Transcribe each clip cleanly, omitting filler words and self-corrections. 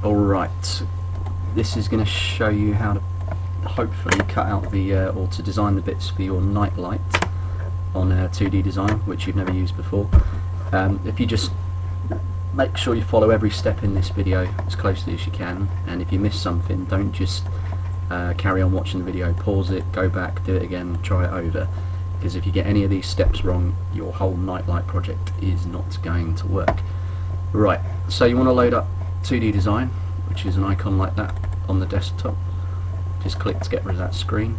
Alright, this is going to show you how to hopefully cut out the or to design the bits for your night light on 2D design, which you've never used before. If you just make sure you follow every step in this video as closely as you can, and if you miss something, don't just carry on watching the video, pause it, go back, do it again, try it over, because if you get any of these steps wrong, your whole nightlight project is not going to work. Right, so you want to load up 2D design, which is an icon like that on the desktop. Just click to get rid of that screen,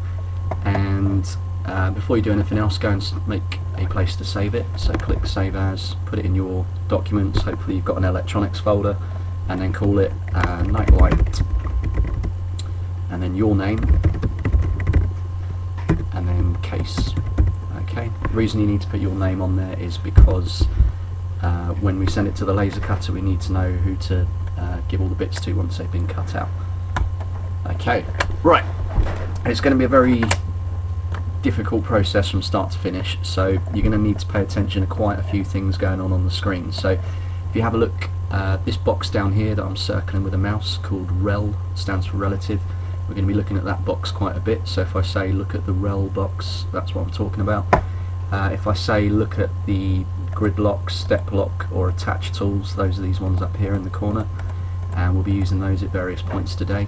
and before you do anything else, go and make a place to save it. So click save as, put it in your documents, hopefully you've got an electronics folder, and then call it nightlight, and then your name, and then case. Okay, the reason you need to put your name on there is because when we send it to the laser cutter, we need to know who to give all the bits to once they've been cut out. Okay, right, it's going to be a very difficult process from start to finish, so you're going to need to pay attention to quite a few things going on the screen. So if you have a look, this box down here that I'm circling with a mouse called rel, stands for relative. We're going to be looking at that box quite a bit, so if I say look at the rel box, that's what I'm talking about. If I say look at the grid lock, step lock or attach tools, those are these ones up here in the corner, and we'll be using those at various points today.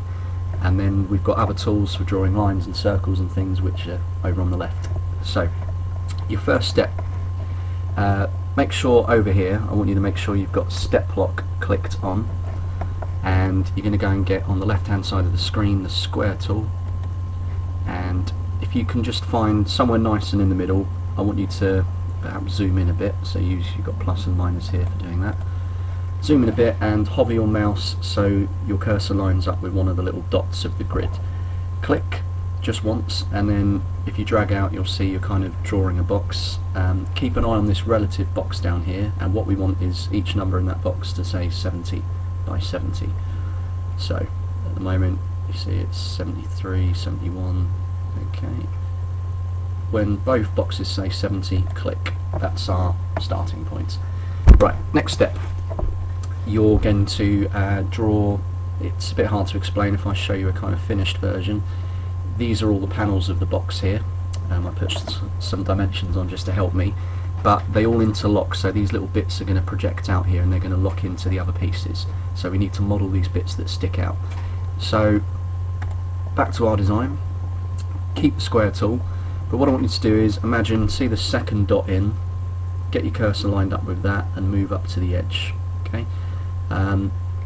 And then we've got other tools for drawing lines and circles and things, which are over on the left. So your first step, make sure over here, I want you to make sure you've got step lock clicked on, and you're going to go and get on the left hand side of the screen the square tool, and if you can just find somewhere nice and in the middle, I want you to perhaps zoom in a bit, so you've got plus and minus here for doing that. Zoom in a bit and hover your mouse so your cursor lines up with one of the little dots of the grid. Click just once, and then if you drag out, you'll see you're kind of drawing a box. Keep an eye on this relative box down here, and what we want is each number in that box to say 70 by 70. So at the moment you see it's 73, 71. Okay. When both boxes say 70, click. That's our starting point. Right, next step. You're going to draw, it's a bit hard to explain if I show you a kind of finished version. These are all the panels of the box here. I put some dimensions on just to help me, but they all interlock, so these little bits are going to project out here and they're going to lock into the other pieces. So we need to model these bits that stick out. So back to our design, keep the square tool, but what I want you to do is imagine, see the second dot in, get your cursor lined up with that and move up to the edge. Okay.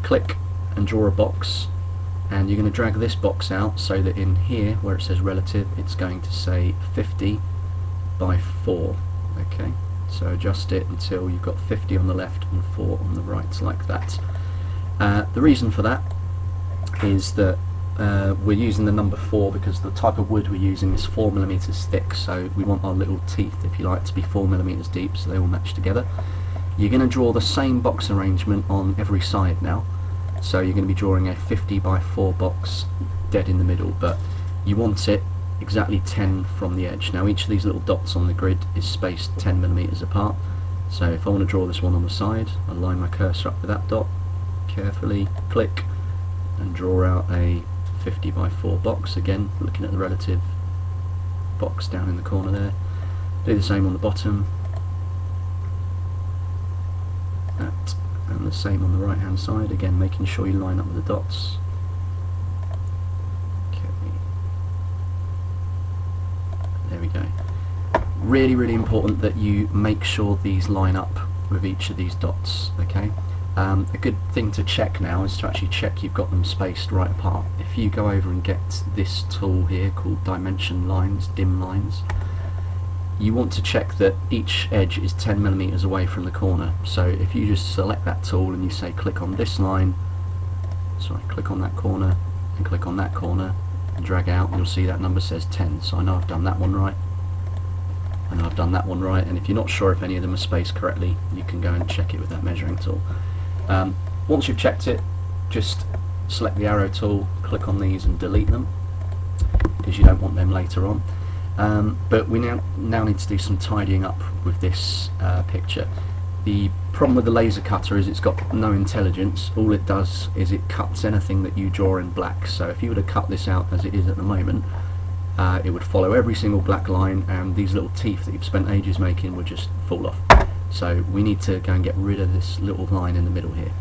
Click and draw a box, and you're going to drag this box out so that in here where it says relative, it's going to say 50 by 4. Okay, so adjust it until you've got 50 on the left and 4 on the right, like that. The reason for that is that we're using the number 4 because the type of wood we're using is 4mm thick, so we want our little teeth, if you like, to be 4mm deep so they all match together. You're going to draw the same box arrangement on every side now, so you're going to be drawing a 50 by 4 box dead in the middle, but you want it exactly 10 from the edge. Now each of these little dots on the grid is spaced 10mm apart, so if I want to draw this one on the side, I'll line my cursor up with that dot, carefully click and draw out a 50 by 4 box, again looking at the relative box down in the corner there. Do the same on the bottom, that, and the same on the right hand side, again making sure you line up with the dots. Okay. There we go. Really important that you make sure these line up with each of these dots. Okay. A good thing to check now is to actually check you've got them spaced right apart. If you go over and get this tool here called dimension lines, dim lines, you want to check that each edge is 10mm away from the corner. So if you just select that tool and you say click on this line, sorry, click on that corner and click on that corner and drag out, you'll see that number says 10. So I know I've done that one right, I know I've done that one right, and if you're not sure if any of them are spaced correctly, you can go and check it with that measuring tool. Once you've checked it, just select the arrow tool, click on these and delete them, because you don't want them later on. But we now need to do some tidying up with this picture. The problem with the laser cutter is it's got no intelligence. All it does is it cuts anything that you draw in black. So if you were to cut this out as it is at the moment, it would follow every single black line, and these little teeth that you've spent ages making would just fall off. So we need to go and get rid of this little line in the middle here.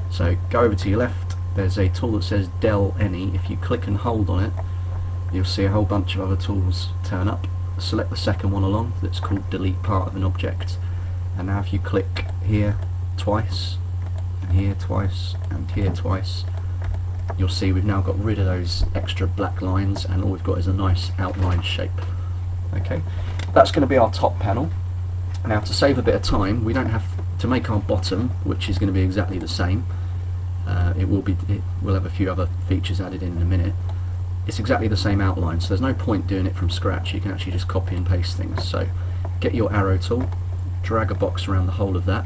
So go over to your left, there's a tool that says Del Any. If you click and hold on it, you'll see a whole bunch of other tools turn up. Select the second one along that's called Delete Part of an Object, and now if you click here twice, and here twice, and here twice, you'll see we've now got rid of those extra black lines, and all we've got is a nice outline shape. Okay, that's going to be our top panel. Now, to save a bit of time, we don't have to make our bottom, which is going to be exactly the same. We'll have a few other features added in a minute. It's exactly the same outline, so there's no point doing it from scratch. You can actually just copy and paste things. So get your arrow tool, drag a box around the whole of that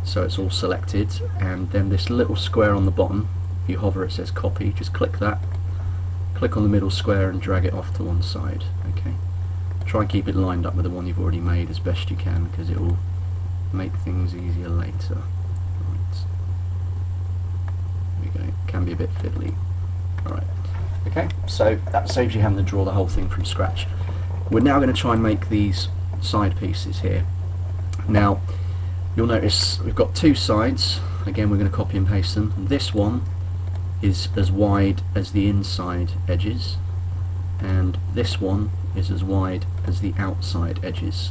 so it's all selected, and then this little square on the bottom, if you hover it says copy, just click that, click on the middle square and drag it off to one side. Okay, try and keep it lined up with the one you've already made as best you can, because it will make things easier later. Right. There we go. It can be a bit fiddly. Alright. Okay, so that saves you having to draw the whole thing from scratch. We're now going to try and make these side pieces here. Now, you'll notice we've got two sides. Again, we're going to copy and paste them. This one is as wide as the inside edges, and this one is as wide as the outside edges,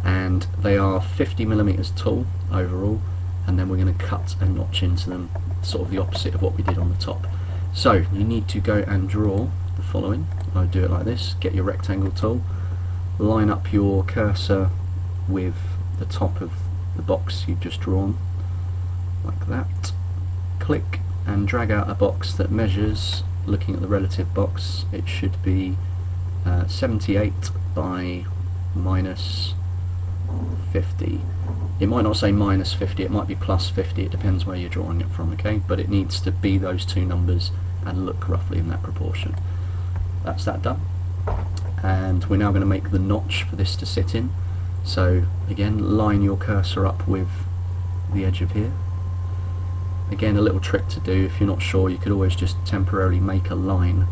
and they are 50mm tall overall, and then we're going to cut a notch into them, sort of the opposite of what we did on the top. So you need to go and draw the following. I'll do it like this. Get your rectangle tool, line up your cursor with the top of the box you've just drawn, like that. Click and drag out a box that measures, looking at the relative box, it should be 78 by minus 50. It might not say minus 50, it might be plus 50, it depends where you're drawing it from, okay? But it needs to be those two numbers and look roughly in that proportion. That's that done. And we're now going to make the notch for this to sit in. So again, line your cursor up with the edge of here. Again, a little trick to do, if you're not sure, you could always just temporarily make a line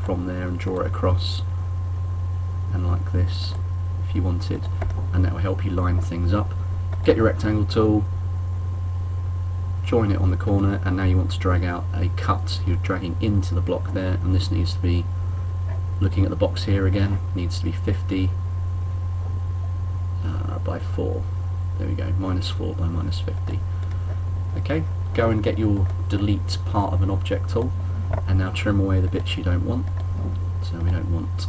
from there and draw it across, and like this if you wanted, and that will help you line things up. Get your rectangle tool, join it on the corner, and now you want to drag out a cut. You're dragging into the block there, and this needs to be, looking at the box here again, needs to be 50 by 4. There we go, minus 4 by minus 50. Okay, go and get your delete part of an object tool, and now trim away the bits you don't want. So we don't want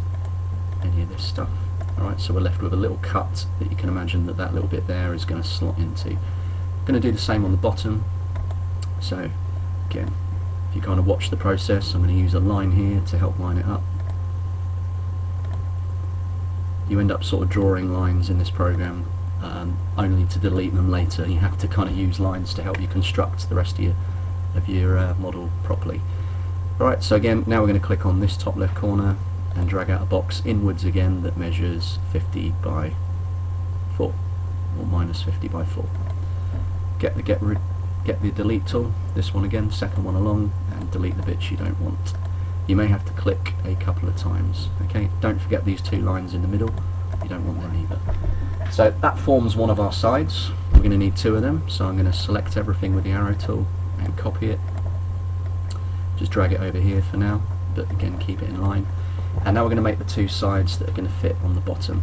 any of this stuff. Alright, so we're left with a little cut that you can imagine that little bit there is going to slot into. I'm going to do the same on the bottom. So again, if you kind of watch the process, I'm going to use a line here to help line it up. You end up sort of drawing lines in this program, only to delete them later. You have to kind of use lines to help you construct the rest of your model properly. Alright, so again, now we're going to click on this top left corner and drag out a box inwards again that measures 50 by 4, or minus 50 by 4. Get the delete tool, this one again, second one along, and delete the bits you don't want. You may have to click a couple of times. Okay, don't forget these two lines in the middle, you don't want them either. So that forms one of our sides. We're going to need two of them, so I'm going to select everything with the arrow tool and copy it. Just drag it over here for now, but again keep it in line. And now we're going to make the two sides that are going to fit on the bottom.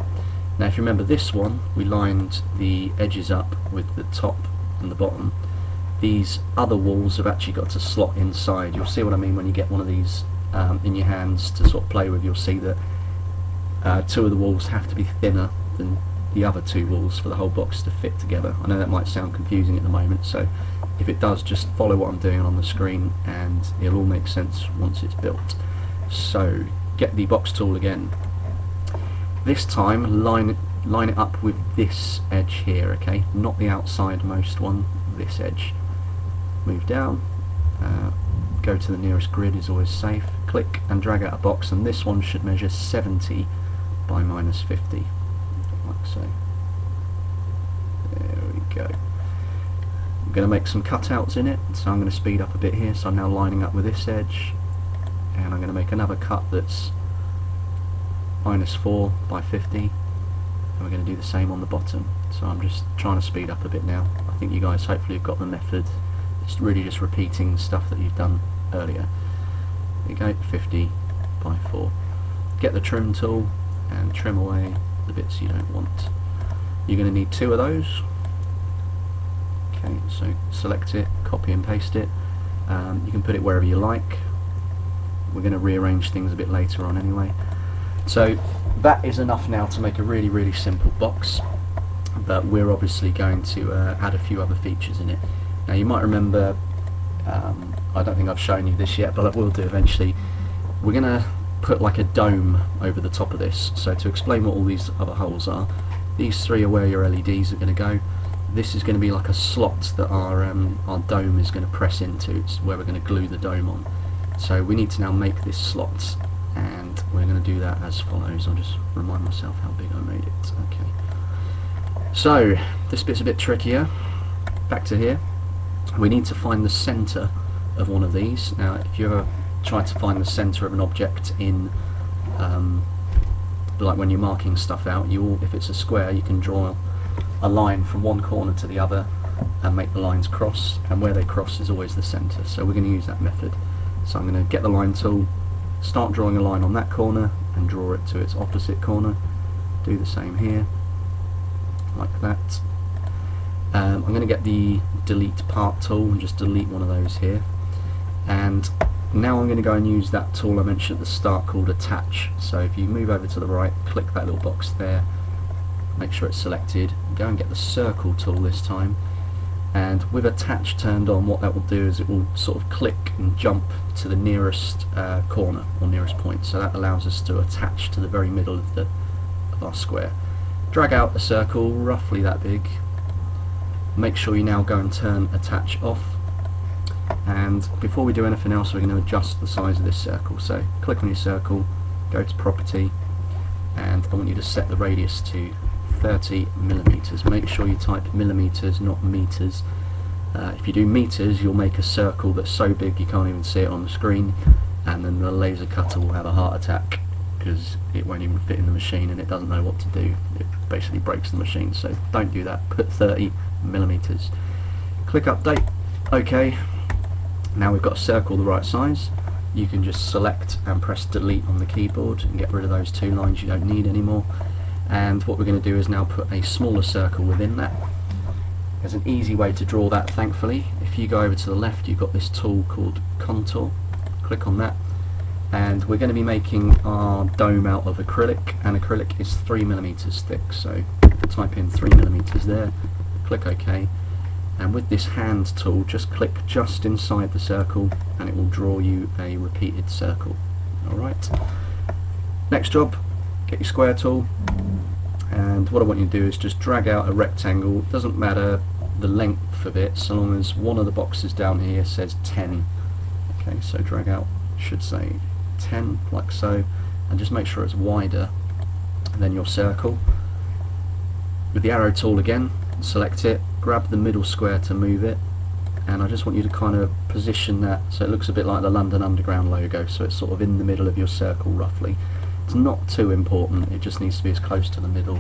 Now if you remember this one, we lined the edges up with the top and the bottom. These other walls have actually got to slot inside. You'll see what I mean when you get one of these in your hands to sort of play with. You'll see that two of the walls have to be thinner than the other two walls for the whole box to fit together. I know that might sound confusing at the moment, so if it does, just follow what I'm doing on the screen and it'll all make sense once it's built. So get the box tool again. This time line it up with this edge here, okay? Not the outsidemost one, this edge. Move down, go to the nearest grid is always safe, click and drag out a box, and this one should measure 70 by minus 50, like so. There we go. I'm going to make some cutouts in it, so I'm going to speed up a bit here. So I'm now lining up with this edge, and I'm going to make another cut that's -4 by 50, and we're going to do the same on the bottom. So I'm just trying to speed up a bit now. I think you guys hopefully have got the method. It's really just repeating stuff that you've done earlier. There you go, 50 by 4. Get the trim tool and trim away the bits you don't want. You're going to need 2 of those. Okay, so select it, copy and paste it. You can put it wherever you like. We're going to rearrange things a bit later on anyway. So that is enough now to make a really simple box, but we're obviously going to add a few other features in it. Now you might remember, I don't think I've shown you this yet, but I will do eventually. We're going to put like a dome over the top of this. So to explain what all these other holes are, these 3 are where your LEDs are going to go. This is going to be like a slot that our dome is going to press into. It's where we're going to glue the dome on. So we need to now make this slot, and we're going to do that as follows. I'll just remind myself how big I made it. Okay. So this bit's a bit trickier. Back to here. We need to find the centre of one of these. Now if you ever try to find the centre of an object in like when you're marking stuff out, if it's a square, you can draw a line from one corner to the other and make the lines cross, and where they cross is always the centre. So we're going to use that method. So I'm going to get the line tool, start drawing a line on that corner and draw it to its opposite corner. Do the same here, like that. I'm going to get the delete part tool and just delete one of those here. And now I'm going to go and use that tool I mentioned at the start called attach. So if you move over to the right, click that little box there, make sure it's selected, go and get the circle tool this time, and with attach turned on, what that will do is it will sort of click and jump to the nearest corner or nearest point. So that allows us to attach to the very middle of our square. Drag out a circle roughly that big. Make sure you now go and turn attach off, and before we do anything else we're going to adjust the size of this circle. So click on your circle, go to property, and I want you to set the radius to 30 millimeters. Make sure you type millimeters, not meters. If you do meters, you'll make a circle that's so big you can't even see it on the screen, and then the laser cutter will have a heart attack because it won't even fit in the machine and it doesn't know what to do. It basically breaks the machine. So don't do that. Put 30 millimeters. Click update. OK. Now we've got a circle the right size. You can just select and press delete on the keyboard and get rid of those 2 lines you don't need anymore. And what we're going to do is now put a smaller circle within that. There's an easy way to draw that, thankfully. If you go over to the left, you've got this tool called contour. Click on that, and we're going to be making our dome out of acrylic, and acrylic is 3 millimeters thick. So type in 3 millimeters there, click OK, and with this hand tool just click just inside the circle and it will draw you a repeated circle. Alright, next job, get your square tool, and what I want you to do is just drag out a rectangle. It doesn't matter the length of it so long as one of the boxes down here says 10. Okay, so drag out, should say 10, like so, and just make sure it's wider than your circle. With the arrow tool again, select it, grab the middle square to move it, and I just want you to kind of position that so it looks a bit like the London Underground logo, so it's sort of in the middle of your circle roughly. It's not too important, it just needs to be as close to the middle,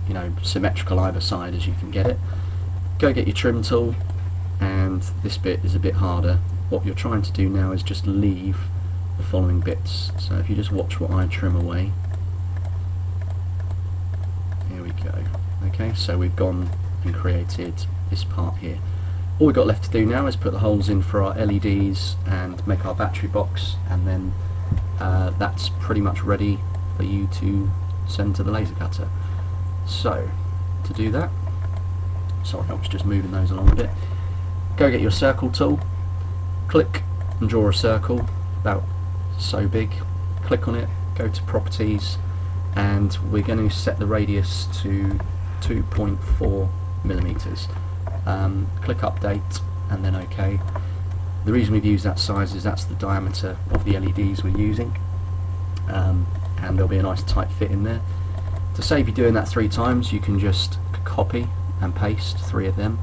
you know, symmetrical either side as you can get it. Go get your trim tool, and this bit is a bit harder. What you're trying to do now is just leave the following bits. So if you just watch what I trim away, here we go. Okay, so we've gone and created this part here. All we've got left to do now is put the holes in for our LEDs and make our battery box, and then that's pretty much ready for you to send to the laser cutter. So to do that, sorry I was just moving those along a bit, go get your circle tool, click and draw a circle about so big, click on it, go to properties, and we're going to set the radius to 2.4 millimeters. Click update and then OK. The reason we've used that size is that's the diameter of the LEDs we're using, and there'll be a nice tight fit in there. To save you doing that 3 times, you can just copy and paste, 3 of them,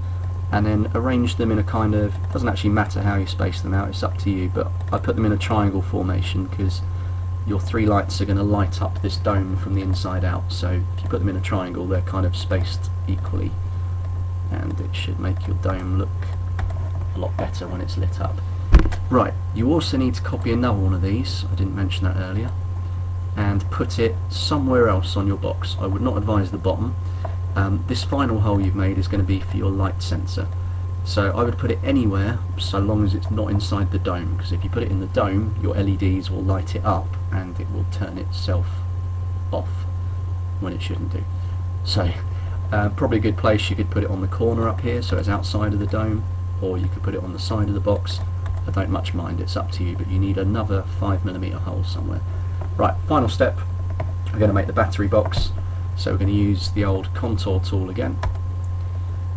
and then arrange them in a kind of, doesn't actually matter how you space them out, it's up to you, but I put them in a triangle formation because your 3 lights are going to light up this dome from the inside out, so if you put them in a triangle they're kind of spaced equally, and it should make your dome look a lot better when it's lit up. Right, you also need to copy another one of these, I didn't mention that earlier, and put it somewhere else on your box. I would not advise the bottom. This final hole you've made is going to be for your light sensor, so I would put it anywhere so long as it's not inside the dome, because if you put it in the dome your LEDs will light it up and it will turn itself off when it shouldn't do. So probably a good place, you could put it on the corner up here so it's outside of the dome, or you could put it on the side of the box. I don't much mind, it's up to you, but you need another 5mm hole somewhere. Right, final step, we're going to make the battery box. So we're going to use the old contour tool again.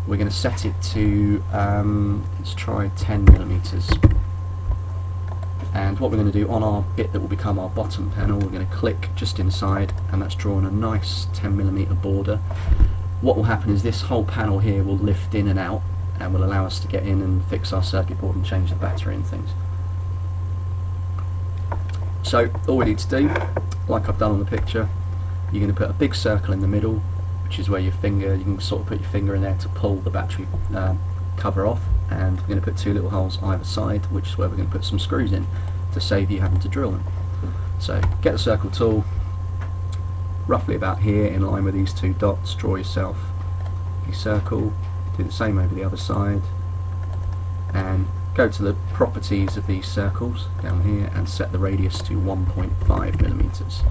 We're going to set it to, let's try 10mm. And what we're going to do on our bit that will become our bottom panel, we're going to click just inside, and that's drawn a nice 10mm border. What will happen is this whole panel here will lift in and out, and will allow us to get in and fix our circuit board and change the battery and things. So all we need to do, like I've done on the picture, you're going to put a big circle in the middle, which is where your finger, you can sort of put your finger in there to pull the battery cover off, and we're going to put 2 little holes either side, which is where we're going to put some screws in to save you having to drill them. So get the circle tool, roughly about here in line with these 2 dots, draw yourself a circle, do the same over the other side, and go to the properties of these circles down here and set the radius to 1.5mm.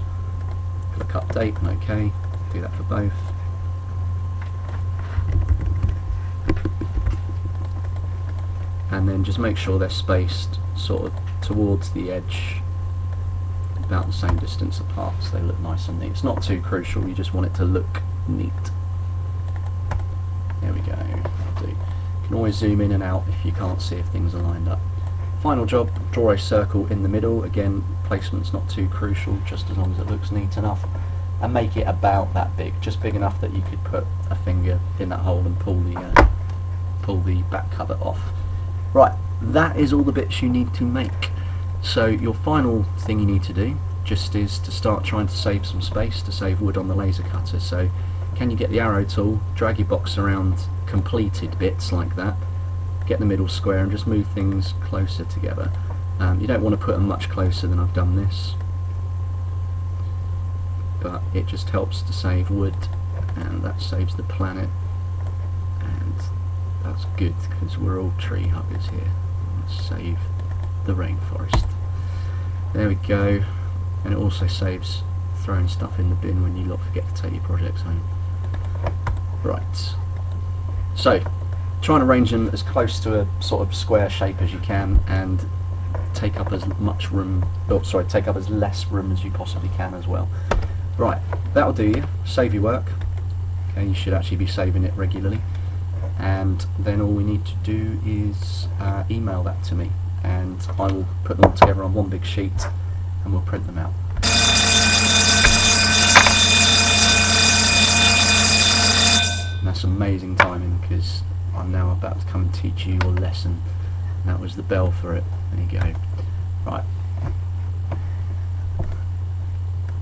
Click update and OK, do that for both. And then just make sure they're spaced sort of towards the edge, about the same distance apart, so they look nice and neat. It's not too crucial, you just want it to look neat. There we go, that'll do. You can always zoom in and out if you can't see if things are lined up. Final job, draw a circle in the middle. Again, placement's not too crucial, just as long as it looks neat enough. And make it about that big, just big enough that you could put a finger in that hole and pull the back cover off. Right, that is all the bits you need to make. So your final thing you need to do just is to start trying to save some space, to save wood on the laser cutter. So can you get the arrow tool, drag your box around completed bits like that, get the middle square and just move things closer together. You don't want to put them much closer than I've done this, but it just helps to save wood, and that saves the planet, and that's good because we're all tree huggers here. Let's save the rainforest. There we go, and it also saves throwing stuff in the bin when you lot forget to take your projects home. Right, so try and arrange them as close to a sort of square shape as you can, and take up as much room, oh sorry, take up as less room as you possibly can as well. Right, that'll do you, save your work. Okay, you should actually be saving it regularly, and then all we need to do is email that to me, and I will put them all together on one big sheet and we'll print them out. And that's amazing timing because I'm now about to come and teach you your lesson. That was the bell for it. There you go. Right,